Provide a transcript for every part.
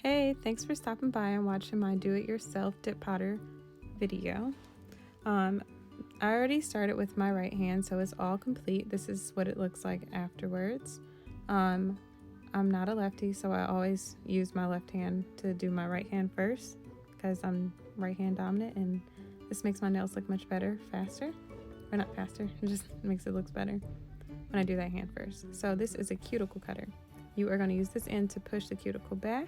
Hey, thanks for stopping by and watching my do-it-yourself dip powder video. I already started with my right hand, so it's all complete. This is what it looks like afterwards. I'm not a lefty, so I always use my left hand to do my right hand first because I'm right hand dominant, and this makes my nails look much better, faster. Or not faster, it just makes it look better when I do that hand first. So this is a cuticle cutter. You are going to use this end to push the cuticle back,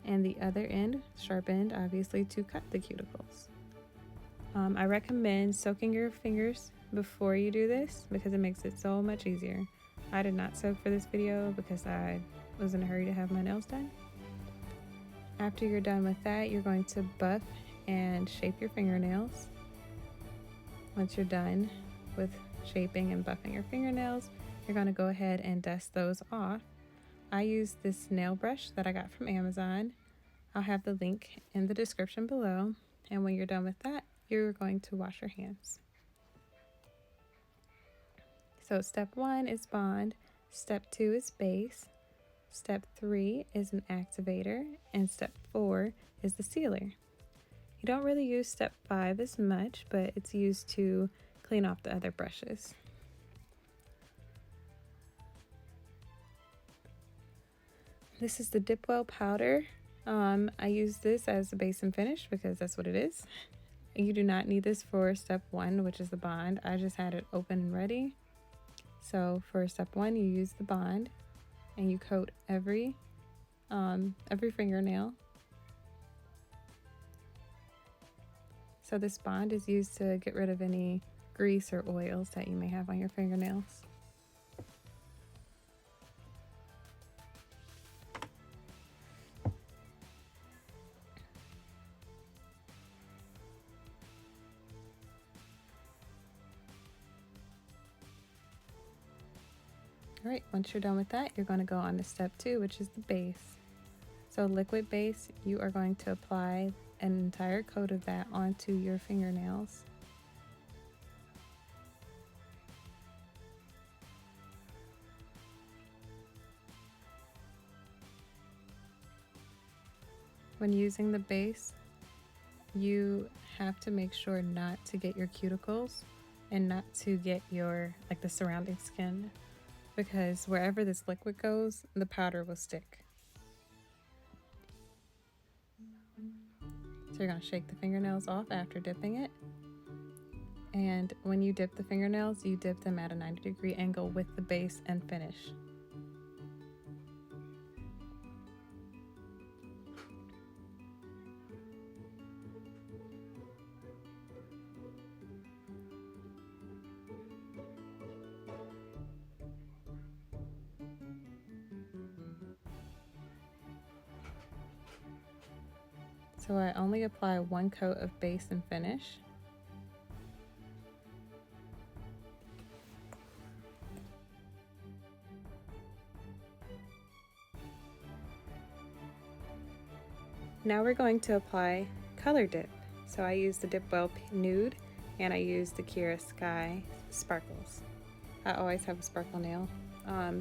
and the other end, sharp end, obviously, to cut the cuticles. I recommend soaking your fingers before you do this because it makes it so much easier. I did not soak for this video because I was in a hurry to have my nails done. After you're done with that, you're going to buff and shape your fingernails. Once you're done with shaping and buffing your fingernails, you're going to go ahead and dust those off. I use this nail brush that I got from Amazon. I'll have the link in the description below. And when you're done with that, you're going to wash your hands. So step 1 is bond, step 2 is base, step 3 is an activator, and step 4 is the sealer. You don't really use step 5 as much, but it's used to clean off the other brushes. This is the DipWell powder. I use this as a base and finish because that's what it is. You do not need this for step 1, which is the bond. I just had it open and ready. So for step 1, you use the bond and you coat every fingernail. So this bond is used to get rid of any grease or oils that you may have on your fingernails. All right, once you're done with that, you're going to go on to step 2, which is the base. So liquid base, you are going to apply an entire coat of that onto your fingernails. When using the base, you have to make sure not to get your cuticles and not to get your, like, the surrounding skin, because wherever this liquid goes, the powder will stick. So you're going to shake the fingernails off after dipping it. And when you dip the fingernails, you dip them at a 90-degree angle with the base and finish. So I only apply 1 coat of base and finish. Now we're going to apply color dip. So I use the DipWell Nude and I use the Kiara Sky Sparkles. I always have a sparkle nail. I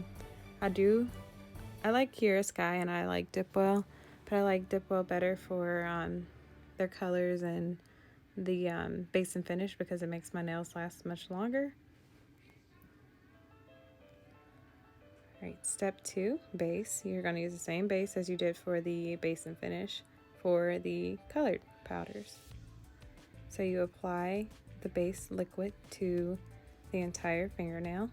like Kiara Sky and I like DipWell, but I like DipWell better for their colors and the base and finish because it makes my nails last much longer. All right, step 2, base. You're going to use the same base as you did for the base and finish for the colored powders. So you apply the base liquid to the entire fingernail,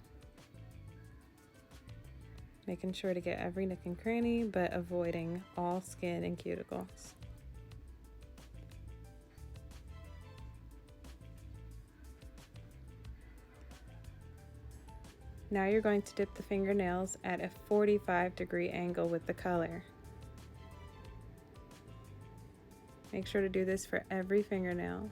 making sure to get every nook and cranny, but avoiding all skin and cuticles. Now you're going to dip the fingernails at a 45-degree angle with the color. Make sure to do this for every fingernail.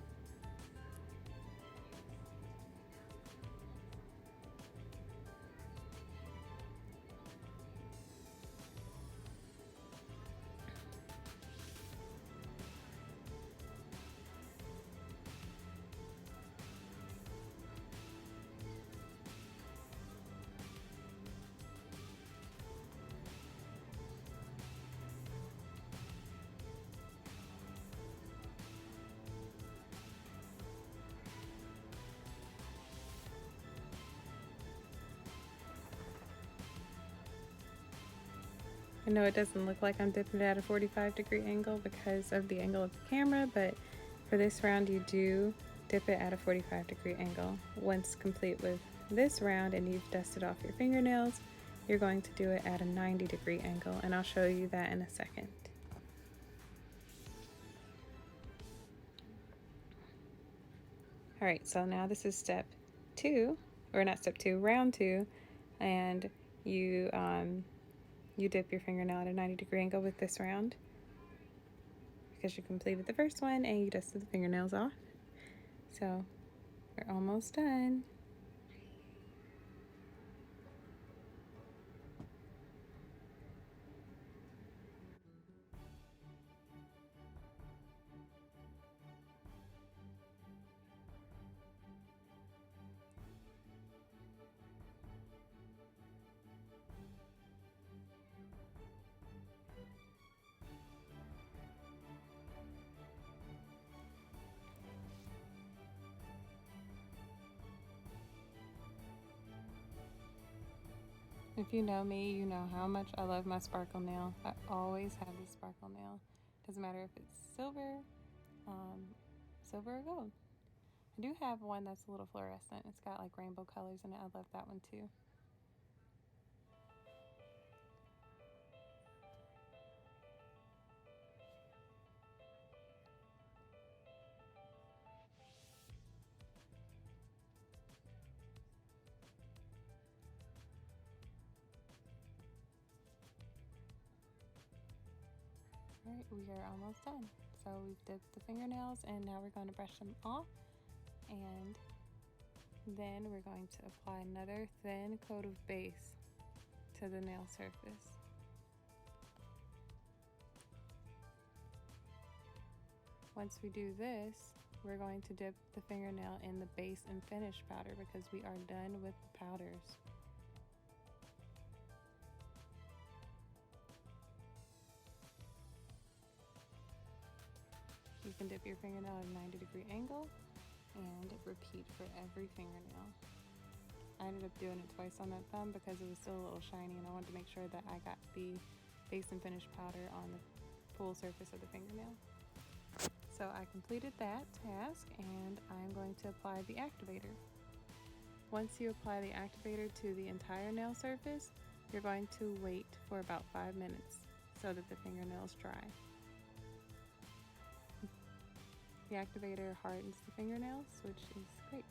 I know it doesn't look like I'm dipping it at a 45-degree angle because of the angle of the camera, but for this round you do dip it at a 45-degree angle. Once complete with this round and you've dusted off your fingernails, you're going to do it at a 90-degree angle, and I'll show you that in a second. All right, so now this is step 2, or not step 2, round 2, and you dip your fingernail at a 90-degree angle with this round because you completed the first one and you dusted the fingernails off. So we're almost done. If you know me, you know how much I love my sparkle nail. I always have this sparkle nail. Doesn't matter if it's silver, silver or gold. I do have one that's a little fluorescent. It's got like rainbow colors in it. I love that one too. Alright, we are almost done. So we've dipped the fingernails and now we're going to brush them off, and then we're going to apply another thin coat of base to the nail surface. Once we do this, we're going to dip the fingernail in the base and finish powder because we are done with the powders. You can dip your fingernail at a 90-degree angle and repeat for every fingernail. I ended up doing it twice on that thumb because it was still a little shiny and I wanted to make sure that I got the base and finish powder on the full surface of the fingernail. So I completed that task and I'm going to apply the activator. Once you apply the activator to the entire nail surface, you're going to wait for about 5 minutes so that the fingernails dry. The activator hardens the fingernails, which is great.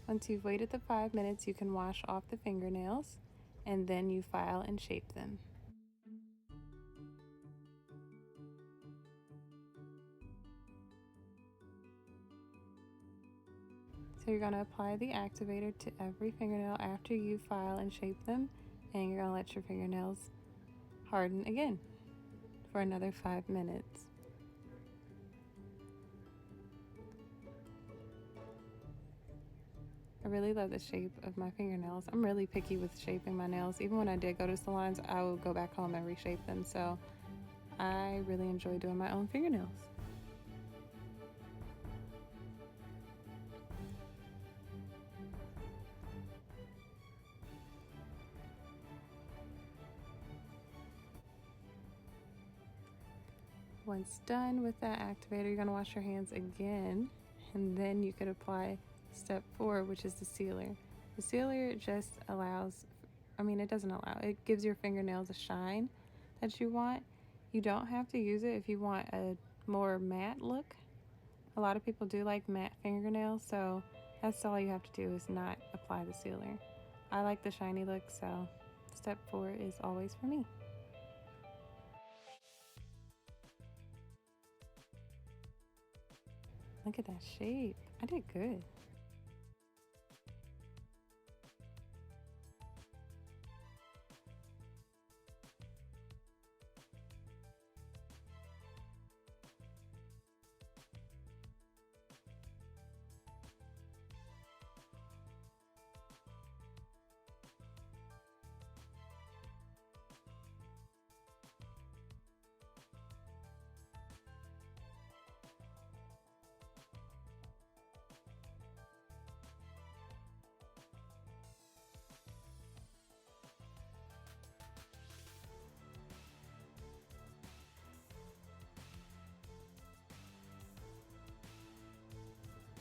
Once you've waited the 5 minutes, you can wash off the fingernails and then you file and shape them. So you're going to apply the activator to every fingernail after you file and shape them, and you're going to let your fingernails harden again for another 5 minutes. I really love the shape of my fingernails. I'm really picky with shaping my nails. Even when I did go to salons, I would go back home and reshape them, so I really enjoy doing my own fingernails. Once done with that activator, you're going to wash your hands again, and then you could apply step 4, which is the sealer. The sealer just allows, it doesn't allow, it gives your fingernails a shine that you want. You don't have to use it if you want a more matte look. A lot of people do like matte fingernails, so that's all you have to do is not apply the sealer. I like the shiny look, so step 4 is always for me. Look at that shape. I did good.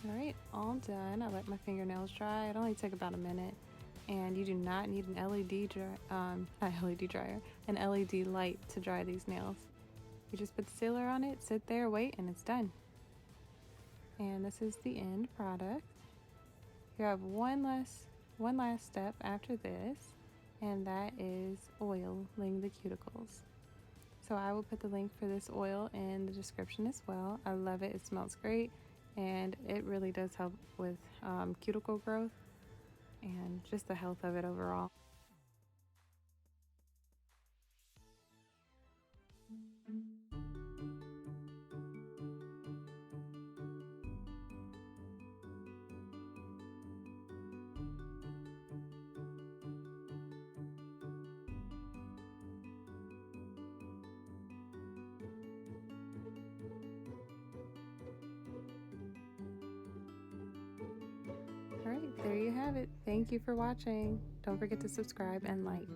Alright, all done. I let my fingernails dry. It only took about a minute. And you do not need an LED not LED dryer, an LED light to dry these nails. You just put the sealer on it, sit there, wait, and it's done. And this is the end product. You have one last step after this, and that is oiling the cuticles. So I will put the link for this oil in the description as well. I love it. It smells great, and it really does help with cuticle growth and just the health of it overall. All right, there you have it. Thank you for watching. Don't forget to subscribe and like.